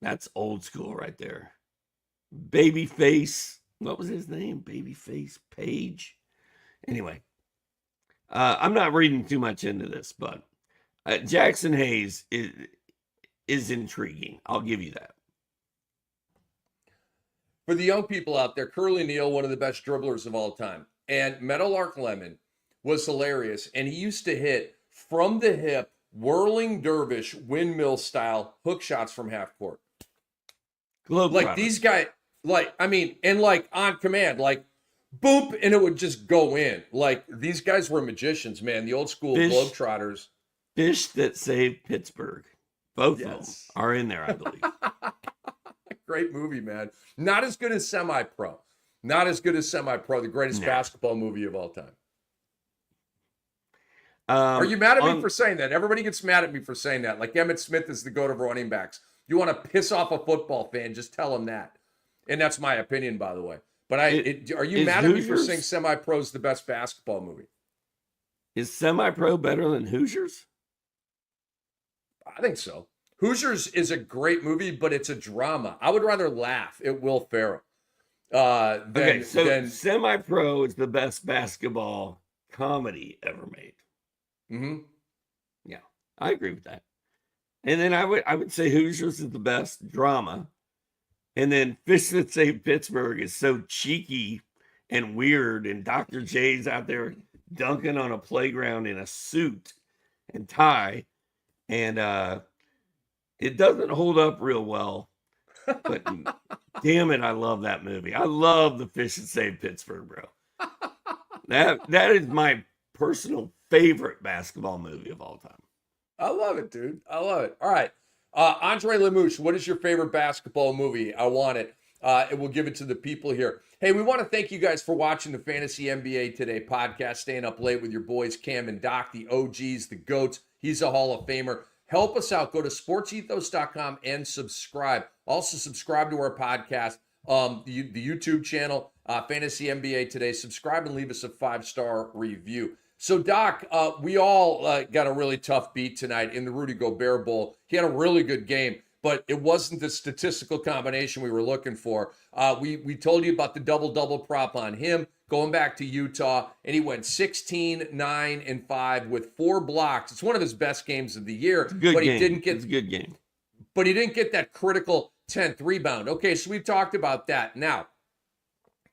That's old school right there. Babyface. What was his name? Babyface Page. Anyway, I'm not reading too much into this, but Jackson Hayes is intriguing. I'll give you that. For the young people out there, Curly Neal, one of the best dribblers of all time. And Meadowlark Lemon was hilarious. And he used to hit from the hip whirling dervish, windmill style hook shots from half court. Like these guys, like, I mean, and like on command, like boop, and it would just go in. Like these guys were magicians, man. The old school Globetrotters. Fish that saved Pittsburgh. Both of them are in there, I believe. Great movie, man. Not as good as Semi-Pro. Not as good as Semi-Pro, the greatest basketball movie of all time. Are you mad at me for saying that? Everybody gets mad at me for saying that. Like Emmitt Smith is the GOAT of running backs. You want to piss off a football fan, just tell him that. And that's my opinion, by the way. But are you mad at me for saying Semi-Pro is the best basketball movie? Is Semi-Pro better than Hoosiers? I think so. Hoosiers is a great movie, but it's a drama. I would rather laugh at Will Ferrell. Semi-Pro is the best basketball comedy ever made. Mm-hmm. Yeah, I agree with that. And then I would say Hoosiers is the best drama. And then Fish That Saved Pittsburgh is so cheeky and weird. And Dr. J's out there dunking on a playground in a suit and tie. And it doesn't hold up real well. But damn it, I love that movie. I love the Fish That Saved Pittsburgh, bro. That is my personal favorite basketball movie of all time. I love it, dude. I love it. All right. Andre Lemouche, what is your favorite basketball movie? I want it. And we'll give it to the people here. Hey, we want to thank you guys for watching the Fantasy NBA Today podcast, staying up late with your boys, Cam and Doc, the OGs, the GOATs. He's a Hall of Famer. Help us out. Go to sportsethos.com and subscribe. Also, subscribe to our podcast, the YouTube channel, Fantasy NBA Today. Subscribe and leave us a 5-star review. So, Doc, we all got a really tough beat tonight in the Rudy Gobert Bowl. He had a really good game, but it wasn't the statistical combination we were looking for. We told you about the double-double prop on him going back to Utah, and he went 16, 9, and 5 with 4 blocks. It's one of his best games of the year. It's a good game. It's a good game. But he didn't get that critical 10th rebound. Okay, so we've talked about that. Now,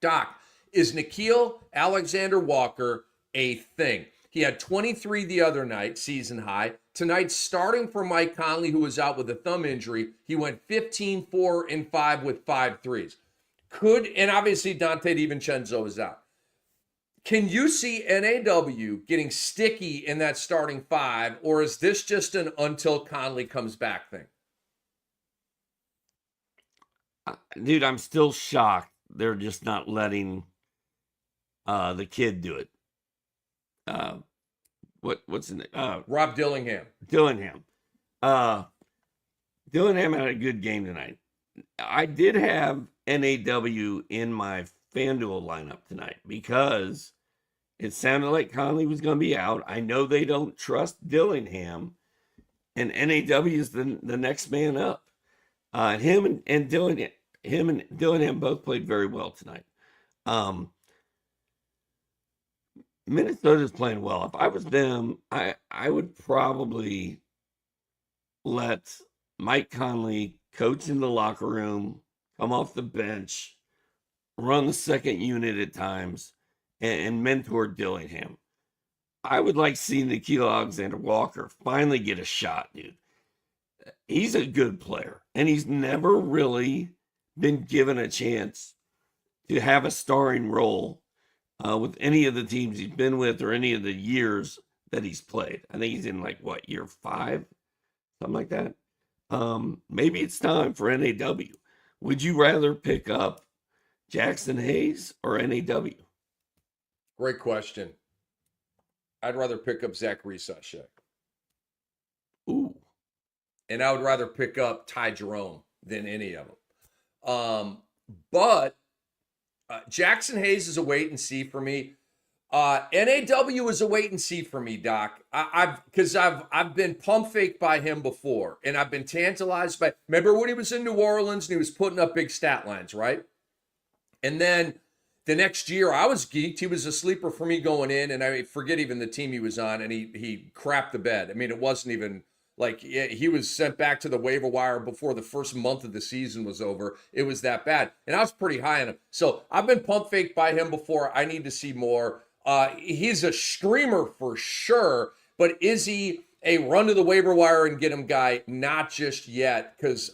Doc, is Nickeil Alexander-Walker a thing? He had 23 the other night, season high. Tonight, starting for Mike Conley, who was out with a thumb injury, he went 15, 4, and 5 with 5 threes. And obviously Dante DiVincenzo is out. Can you see NAW getting sticky in that starting 5, or is this just an until Conley comes back thing? Dude, I'm still shocked they're just not letting the kid do it. What's his name? Rob Dillingham. Dillingham had a good game tonight. I did have NAW in my FanDuel lineup tonight because it sounded like Conley was going to be out. I know they don't trust Dillingham, and NAW is the next man up. Him and Dillingham both played very well tonight. Minnesota's playing well. If I was them, I would probably let Mike Conley coach in the locker room, come off the bench, run the second unit at times, and mentor Dillingham. I would like seeing Nickeil Alexander-Walker finally get a shot, dude. He's a good player, and he's never really been given a chance to have a starring role with any of the teams he's been with or any of the years that he's played. I think he's in year 5, something like that. Maybe it's time for NAW. Would you rather pick up Jackson Hayes or NAW? Great question. I'd rather pick up Zachary Sachet. Ooh. And I would rather pick up Ty Jerome than any of them. But Jackson Hayes is a wait and see for me. NAW is a wait and see for me, Doc. I've been pump faked by him before, and I've been tantalized by. Remember when he was in New Orleans and he was putting up big stat lines, right? And then the next year, I was geeked. He was a sleeper for me going in, and I forget even the team he was on, and he crapped the bed. I mean, it wasn't even. Like, he was sent back to the waiver wire before the first month of the season was over. It was that bad. And I was pretty high on him. So I've been pump faked by him before. I need to see more. He's a streamer for sure. But is he a run to the waiver wire and get him guy, not just yet, because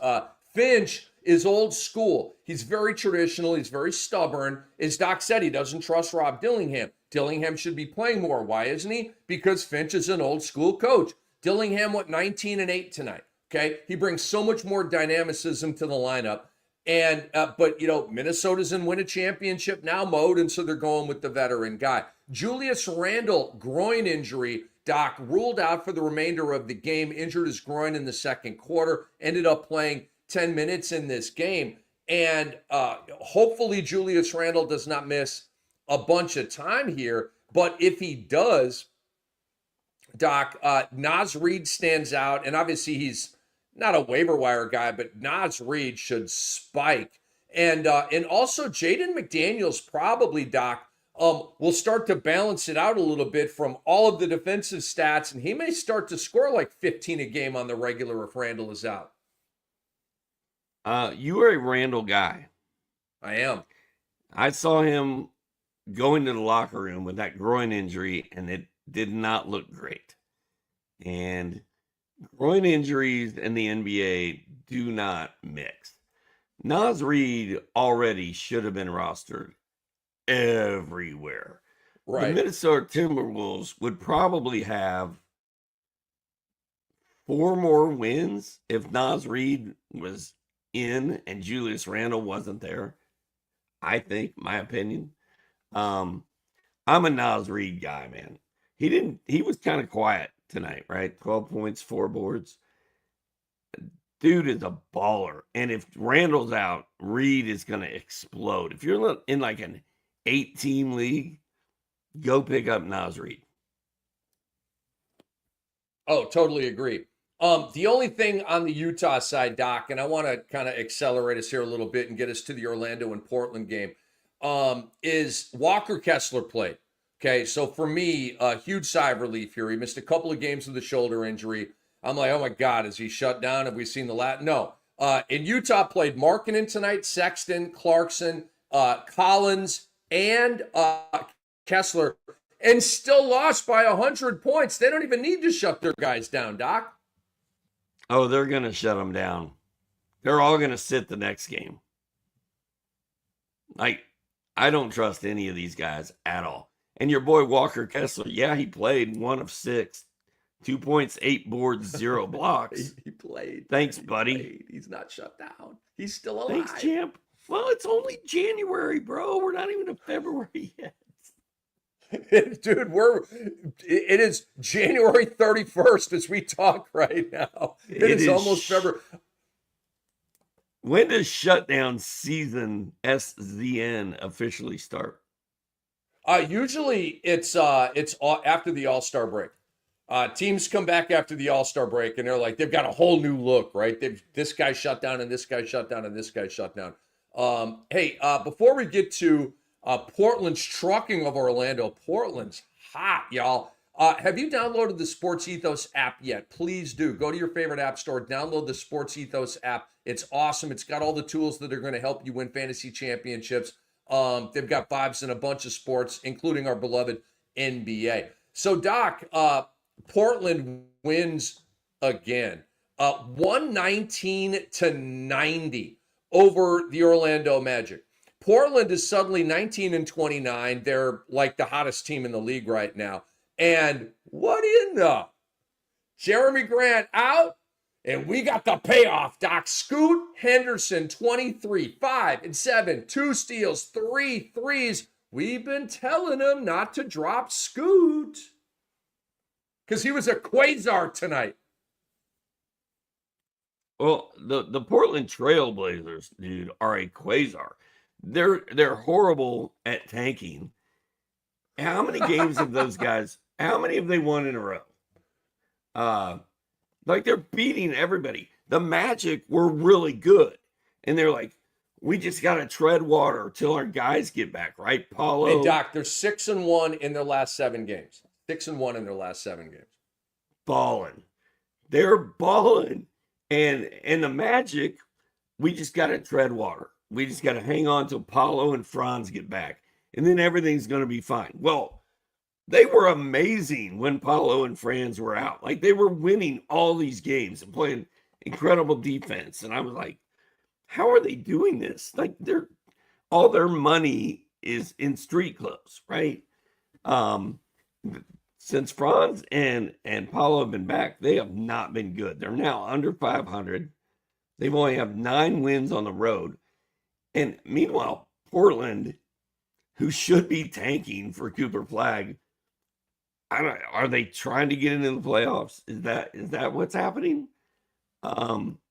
Finch is old school. He's very traditional. He's very stubborn. As Doc said, he doesn't trust Rob Dillingham. Dillingham should be playing more. Why isn't he? Because Finch is an old school coach. Dillingham went 19-8 tonight. Okay, he brings so much more dynamicism to the lineup. And but Minnesota's in win a championship now mode, and so they're going with the veteran guy. Julius Randle, groin injury. Doc ruled out for the remainder of the game. Injured his groin in the second quarter. Ended up playing 10 minutes in this game, and hopefully Julius Randle does not miss a bunch of time here. But if he does, Doc, Naz Reid stands out, and obviously he's not a waiver wire guy, but Naz Reid should spike. And also Jaden McDaniels probably, Doc, will start to balance it out a little bit from all of the defensive stats, and he may start to score like 15 a game on the regular if Randle is out. You are a Randall guy. I am. I saw him go into the locker room with that groin injury, and it did not look great. And groin injuries in the NBA do not mix. Naz Reid already should have been rostered everywhere. Right. The Minnesota Timberwolves would probably have 4 more wins if Naz Reid was in and Julius Randle wasn't there. I think, my opinion. I'm a Naz Reid guy, man. He was kind of quiet tonight, right? 12 points, 4 boards. Dude is a baller. And if Randall's out, Reid is going to explode. If you're in like an 8-team league, go pick up Naz Reid. Oh, totally agree. The only thing on the Utah side, Doc, and I want to kind of accelerate us here a little bit and get us to the Orlando and Portland game, is Walker Kessler played. Okay, so for me, a huge sigh of relief here. He missed a couple of games with a shoulder injury. I'm like, oh my God, is he shut down? Have we seen the lat? No. And Utah played Markkanen tonight, Sexton, Clarkson, Collins, and Kessler, and still lost by 100 points. They don't even need to shut their guys down, Doc. Oh, they're going to shut them down. They're all going to sit the next game. Like, I don't trust any of these guys at all. And your boy Walker Kessler, yeah, he played 1 of 6, 2 points, 8 boards, 0 blocks. He played. Thanks, buddy. Played. He's not shut down. He's still alive. Thanks, champ. Well, it's only January, bro. We're not even in February yet. Dude, it is January 31st as we talk right now. It is almost February. When does shutdown season SZN officially start? Usually it's after the All-Star break. Teams come back after the All-Star break and they're like, they've got a whole new look, right? This guy shut down and this guy shut down and this guy shut down. Hey, before we get to Portland's trucking of Orlando, Portland's hot, y'all. Have you downloaded the Sports Ethos app yet? Please do. Go to your favorite app store, download the Sports Ethos app. It's awesome. It's got all the tools that are going to help you win fantasy championships. They've got vibes in a bunch of sports, including our beloved NBA. So, Doc, Portland wins again. 119-90 over the Orlando Magic. Portland is suddenly 19-29. They're like the hottest team in the league right now. And what in the? Jeremy Grant out, and we got the payoff, Doc. Scoot Henderson, 23, 5 and 7, 2 steals, 3 threes. We've been telling him not to drop Scoot because he was a quasar tonight. Well, the Portland Trailblazers, dude, are a quasar. They're horrible at tanking. How many games have those guys? How many have they won in a row? Like they're beating everybody. The Magic were really good, and they're like, we just got to tread water till our guys get back, right? Paulo. Hey, Doc, they're 6-1 in their last 7 games. 6-1 in their last 7 games. Balling. They're balling. And the Magic, we just got to tread water. We just got to hang on till Paulo and Franz get back. And then everything's going to be fine. Well, They were amazing when Paulo and Franz were out. Like, they were winning all these games and playing incredible defense. And I was like, how are they doing this? Like, all their money is in street clothes, right? Um, since Franz and Paulo have been back, they have not been good. They're now under 500. They've only have 9 wins on the road. And meanwhile, Portland, who should be tanking for Cooper Flag, are they trying to get into the playoffs? Is that what's happening?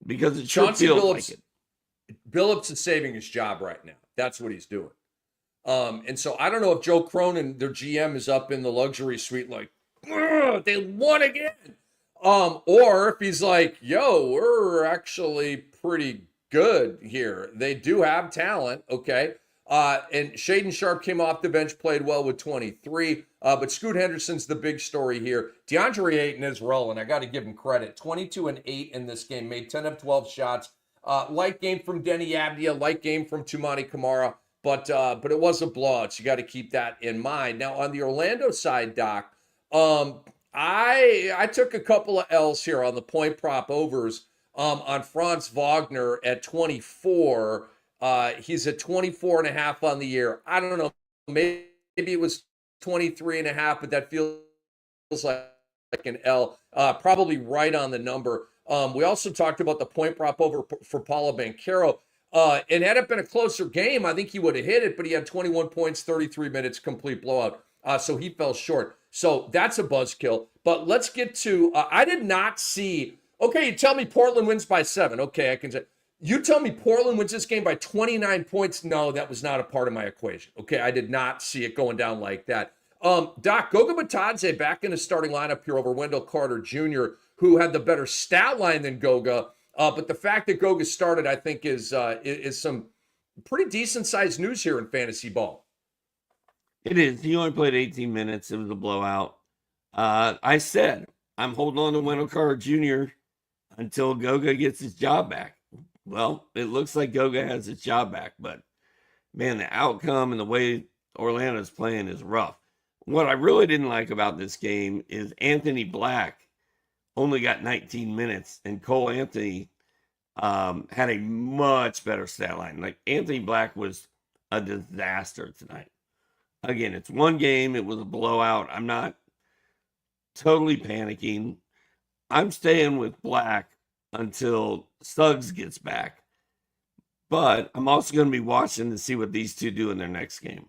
Because it sure Chauncey feels Billups, like it. Billups is saving his job right now. That's what he's doing. And so I don't know if Joe Cronin, their GM, is up in the luxury suite like, they won again. Or if he's like, yo, we're actually pretty good here. They do have talent, okay? And Shaden Sharp came off the bench, played well with 23. But Scoot Henderson's the big story here. DeAndre Ayton is rolling. I got to give him credit. 22 and 8 in this game, made 10 of 12 shots. Light game from Denny Abdia, light game from Tumani Kamara. But it was a blowout, so you got to keep that in mind. Now, on the Orlando side, Doc, I took a couple of L's here on the point prop overs on Franz Wagner at 24. He's at 24.5 on the year. I don't know. Maybe it was 23.5, but that feels like an L. Probably right on the number. We also talked about the point prop over for Paulo Banchero. And had it been a closer game, I think he would have hit it, but he had 21 points, 33 minutes, complete blowout. So he fell short. So that's a buzzkill. But let's get to, I did not see, okay, you tell me Portland wins by 7. Okay, I can say, you tell me Portland wins this game by 29 points. No, that was not a part of my equation. Okay, I did not see it going down like that. Doc, Goga Batadze back in the starting lineup here over Wendell Carter Jr., who had the better stat line than Goga. But the fact that Goga started, I think, is some pretty decent-sized news here in fantasy ball. It is. He only played 18 minutes. It was a blowout. I said I'm holding on to Wendell Carter Jr. until Goga gets his job back. Well, it looks like Goga has his job back, but man, the outcome and the way Orlando's playing is rough. What I really didn't like about this game is Anthony Black only got 19 minutes, and Cole Anthony had a much better stat line. Like, Anthony Black was a disaster tonight. Again, it's one game. It was a blowout. I'm not totally panicking. I'm staying with Black until Suggs gets back. But I'm also going to be watching to see what these two do in their next game.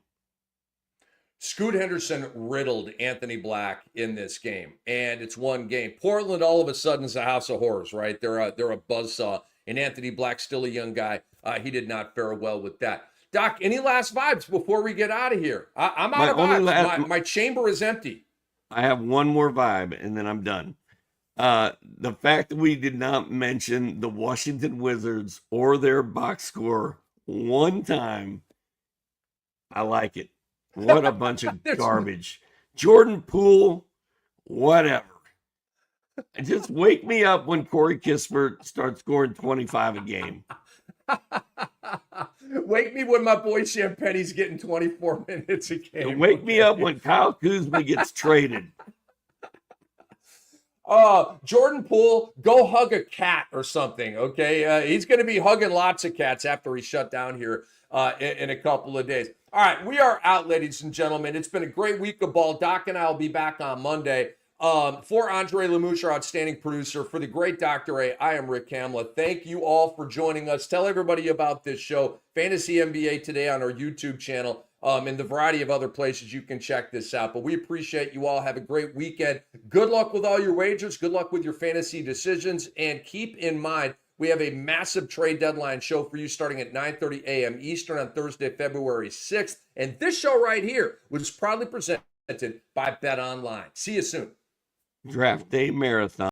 Scoot Henderson riddled Anthony Black in this game, and it's one game. Portland all of a sudden is a house of horrors, right? They're a buzzsaw, and Anthony Black's still a young guy. He did not fare well with that. Doc, any last vibes before we get out of here? I'm out of vibes. My chamber is empty. I have one more vibe, and then I'm done. The fact that we did not mention the Washington Wizards or their box score one time, I like it. What a bunch of garbage. Jordan Poole, whatever. Just wake me up when Corey Kispert starts scoring 25 a game. Wake me when my boy Champagne's getting 24 minutes a game. And wake me up when Kyle Kuzma gets traded. Jordan Poole, go hug a cat or something, okay? He's going to be hugging lots of cats after he's shut down here in a couple of days. All right, we are out, ladies and gentlemen. It's been a great week of ball. Doc and I will be back on Monday. For Andre Lemouche, our outstanding producer, for the great Dr. A, I am Rick Kamla. Thank you all for joining us. Tell everybody about this show, Fantasy NBA Today, on our YouTube channel, and the variety of other places you can check this out. But we appreciate you all. Have a great weekend. Good luck with all your wagers. Good luck with your fantasy decisions. And keep in mind, we have a massive trade deadline show for you starting at 9:30 a.m. Eastern on Thursday, February 6th. And this show right here was proudly presented by Bet Online. See you soon. Draft Day Marathon.